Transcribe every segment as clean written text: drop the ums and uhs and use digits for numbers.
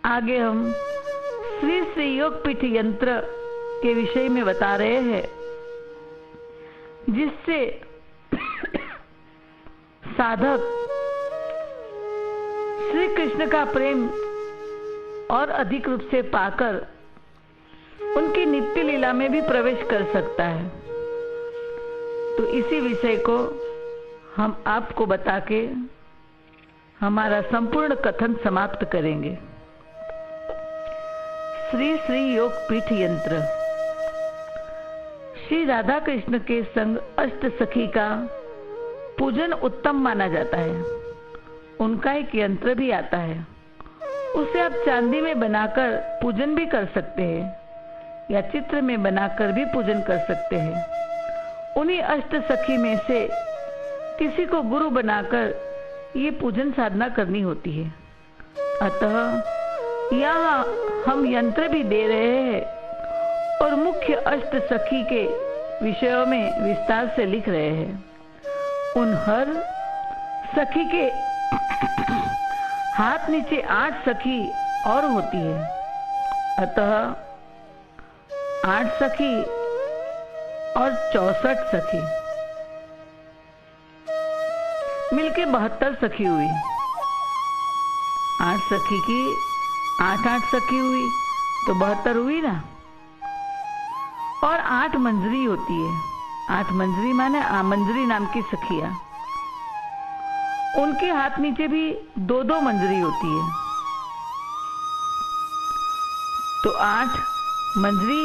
आगे हम श्री श्री योगपीठ यंत्र के विषय में बता रहे हैं, जिससे साधक श्री कृष्ण का प्रेम और अधिक रूप से पाकर उनकी नित्य लीला में भी प्रवेश कर सकता है। तो इसी विषय को हम आपको बता के हमारा संपूर्ण कथन समाप्त करेंगे। श्री श्री योगपीठ यंत्र। श्री राधा कृष्ण के संग अष्ट सखी का पूजन उत्तम माना जाता है। उनका एक यंत्र भी आता है, उसे आप चांदी में बनाकर पूजन भी कर सकते हैं या चित्र में बनाकर भी पूजन कर सकते हैं। उन्हीं अष्ट सखी में से किसी को गुरु बनाकर ये पूजन साधना करनी होती है। अतः यहाँ हम यंत्र भी दे रहे हैं और मुख्य अष्ट सखी के विषयों में विस्तार से लिख रहे हैं। उन हर सखी के हाथ नीचे 8 सखी और होती है। अतः 8 सखी और 64 सखी मिलके 72 सखी हुई। 8 सखी की 8 सखी हुई तो 72 हुई ना। और 8 मंजरी होती है। 8 मंजरी माने मंजरी नाम की सखियां, उनके हाथ नीचे भी 2-2 मंजरी होती है। तो 8 मंजरी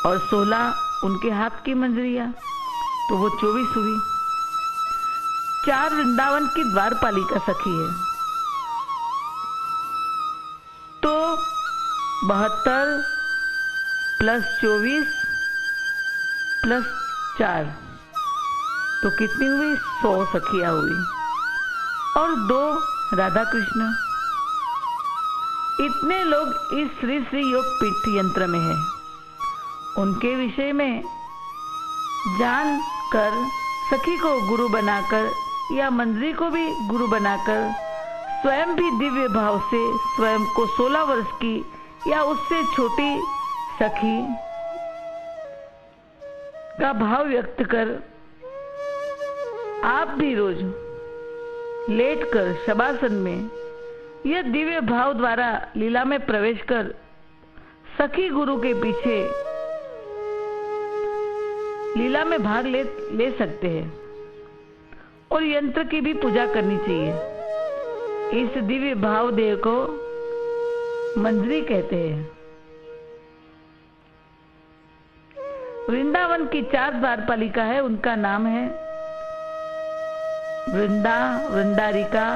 और 16 उनके हाथ की मंजरियां, तो वो 24 हुई। 4 वृंदावन की द्वारपालिका सखी है, तो 72 प्लस 24 प्लस 4 तो कितनी हुई? 100 सखियां हुई। और 2 राधा कृष्ण। इतने लोग इस श्री श्री योगपीठ यंत्र में हैं। उनके विषय में जानकर सखी को गुरु बनाकर या मंजरी को भी गुरु बनाकर स्वयं भी दिव्य भाव से स्वयं को 16 वर्ष की या उससे छोटी सखी का भाव व्यक्त कर आप भी रोज लेटकर शवासन में यह दिव्य भाव द्वारा लीला में प्रवेश कर सखी गुरु के पीछे लीला में भाग ले सकते हैं। और यंत्र की भी पूजा करनी चाहिए। इस दिव्य भाव देह को मंजरी कहते हैं। वृंदावन की 4 द्वारपालिका है, उनका नाम है वृंदा, वृंदारिका,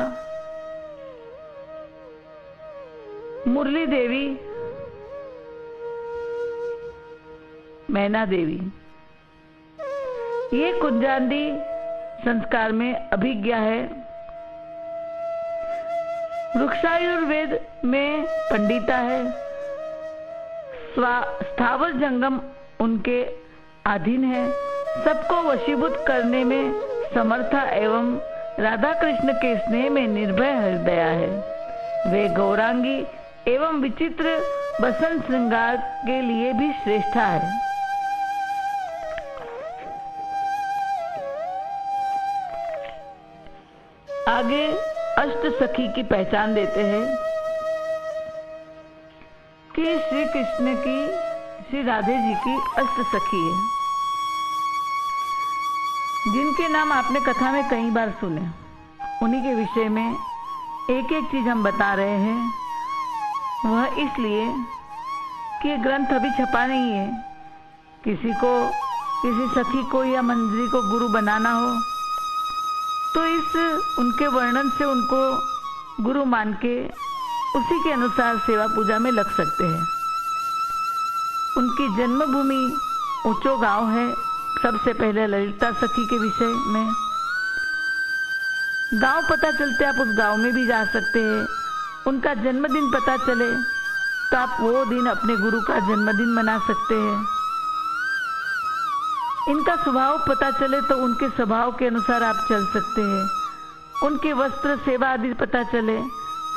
मुरली देवी, मैना देवी। ये कुंजांडी संस्कार में अभिज्ञा है। वृक्षायुर्वेद में पंडिता है। स्थावर जंगम उनके अधीन है। सबको वशीभूत करने में समर्था एवं राधा कृष्ण के स्नेह में निर्भय हृदया है। वे गौरांगी एवं विचित्र बसंत श्रृंगार के लिए भी श्रेष्ठा है। आगे अष्ट सखी की पहचान देते हैं कि श्री कृष्ण की, श्री राधे जी की अष्ट सखी है, जिनके नाम आपने कथा में कई बार सुने। उन्हीं के विषय में एक एक चीज हम बता रहे हैं। वह इसलिए कि ये ग्रंथ अभी छपा नहीं है। किसी को, किसी सखी को या मंजरी को गुरु बनाना हो तो इस उनके वर्णन से उनको गुरु मान के उसी के अनुसार सेवा पूजा में लग सकते हैं। उनकी जन्मभूमि ऊंचो गांव है। सबसे पहले ललिता सखी के विषय में गांव पता चलते आप उस गांव में भी जा सकते हैं। उनका जन्मदिन पता चले तो आप वो दिन अपने गुरु का जन्मदिन मना सकते हैं। इनका स्वभाव पता चले तो उनके स्वभाव के अनुसार आप चल सकते हैं। उनके वस्त्र, सेवा आदि पता चले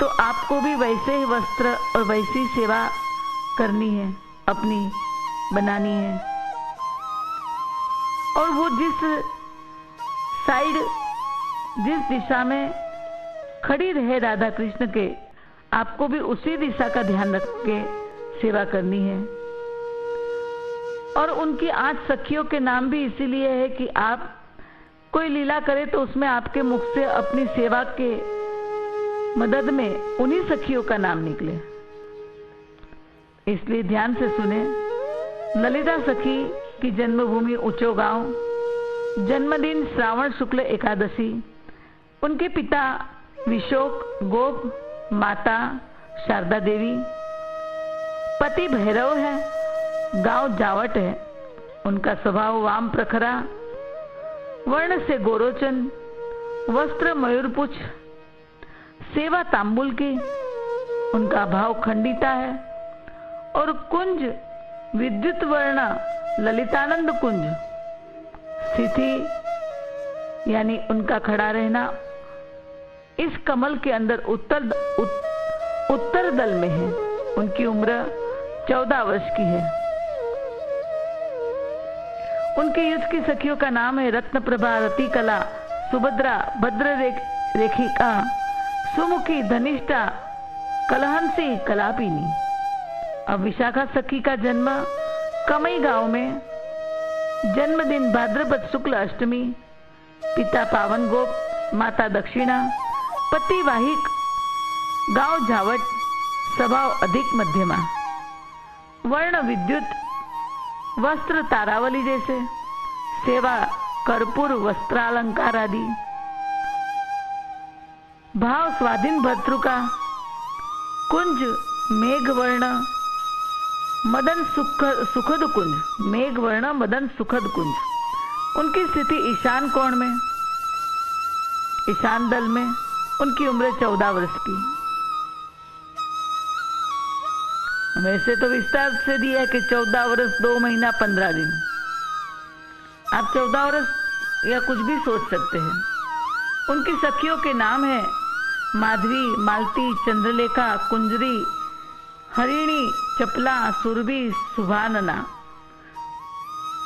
तो आपको भी वैसे ही वस्त्र और वैसी सेवा करनी है, अपनी बनानी है। और वो जिस साइड, जिस दिशा में खड़ी रहे राधा कृष्ण के, आपको भी उसी दिशा का ध्यान रख के सेवा करनी है। और उनकी 8 सखियों के नाम भी इसीलिए है कि आप कोई लीला करे तो उसमें आपके मुख से अपनी सेवा के मदद में उन्हीं सखियों का नाम निकले। इसलिए ध्यान से सुने। ललिता सखी की जन्मभूमि ऊंचो गांव, जन्मदिन श्रावण शुक्ल एकादशी। उनके पिता विशोक गोप, माता शारदा देवी। पति भैरव है, गांव जावट है। उनका स्वभाव वाम प्रखरा, वर्ण से गोरोचन, वस्त्र मयूरपुछ, सेवा तांबुल की। उनका भाव खंडिता है और कुंज विद्युत वर्ण ललितानंद कुंज। स्थिति यानी उनका खड़ा रहना इस कमल के अंदर उत्तर दल में है। उनकी उम्र 14 वर्ष की है। उनके युद्ध की सखियों का नाम है रत्नप्रभा, रतिकला, सुभद्रा, भद्र रेखिका, सुमुखी, धनिष्ठा, कलहंसी, कलापिनी। अब विशाखा सखी का जन्म कमई गांव में, जन्मदिन भाद्रपद शुक्ल अष्टमी। पिता पावन गोप, माता दक्षिणा, पति वाहिक, गांव झावट, स्वभाव अधिक मध्यमा, वर्ण विद्युत, वस्त्र तारावली जैसे, सेवा कर्पूर वस्त्रालंकार आदि। भाव स्वाधीन भर्तृका, कुंज मेघवर्ण, मदन सुखद कुंज, मेघवर्ण मदन सुखद कुंज। उनकी स्थिति ईशान कोण में, ईशान दल में। उनकी उम्र 14 वर्ष की। वैसे तो विस्तार से दिया कि 14 वर्ष 2 महीना 15 दिन। आप 14 वर्ष या कुछ भी सोच सकते हैं। उनकी सखियों के नाम है माधवी, मालती, चंद्रलेखा, कुंजरी, हरिणी, चपला, सुरभि, सुभानना।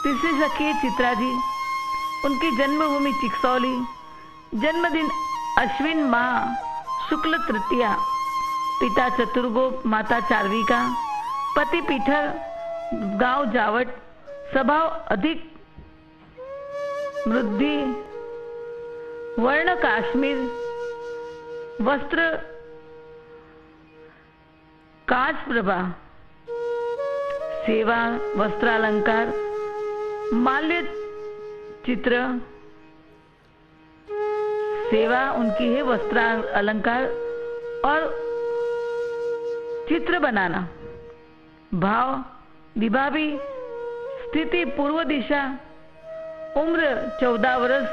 तीसरी सखी चित्रा जी। उनकी जन्मभूमि चिकसौली, जन्मदिन अश्विन माह शुक्ल तृतीया। पिता चतुर्गोप, माता चारविका, पति पीठर, गांव जावट, स्वभाव अधिक वृद्धि, वर्ण काश्मीर, वस्त्र कांच प्रभा, सेवा वस्त्रालंकार, माल्य चित्र। सेवा उनकी है वस्त्र अलंकार और चित्र बनाना। भाव दिभावी, स्थिति पूर्व दिशा, उम्र 14 वर्ष।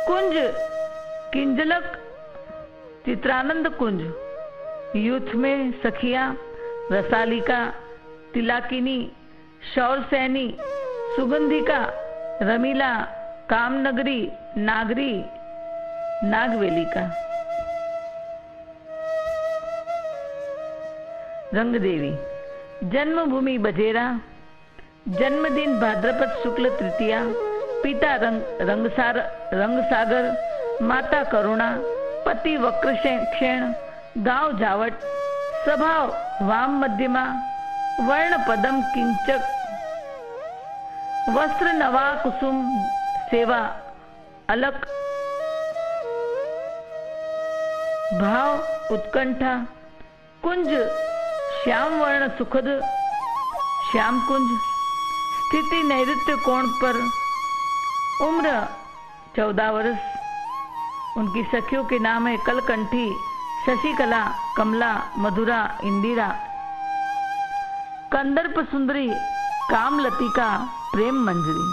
कुंज किंजलक, चित्रानंद कुंज। यूथ में सखिया रसालिका, तिलाकिनी, शौरसैनी, सुगंधिका, रमीला, कामनगरी, नागरी, नागवेलिका। रंगदेवी। जन्मभूमि बजेरा, जन्मदिन भाद्रपद शुक्ल तृतीया। पिता रंगसागर, माता करुणा, पति वक्रक्षेण, गांव जावट, स्वभाव वाम मध्यमा, वर्ण पदम किंचक, वस्त्र नवा कुसुम, सेवा अलक। भाव उत्कंठा, कुंज श्याम वर्ण सुखद, श्याम कुंज। स्थिति नैऋत्य कोण पर, उम्र 14 वर्ष। उनकी सखियों के नाम है कलकंठी, शशिकला, कमला, मधुरा, इंदिरा, कंदर्प सुंदरी, कामलतिका, प्रेम मंजरी।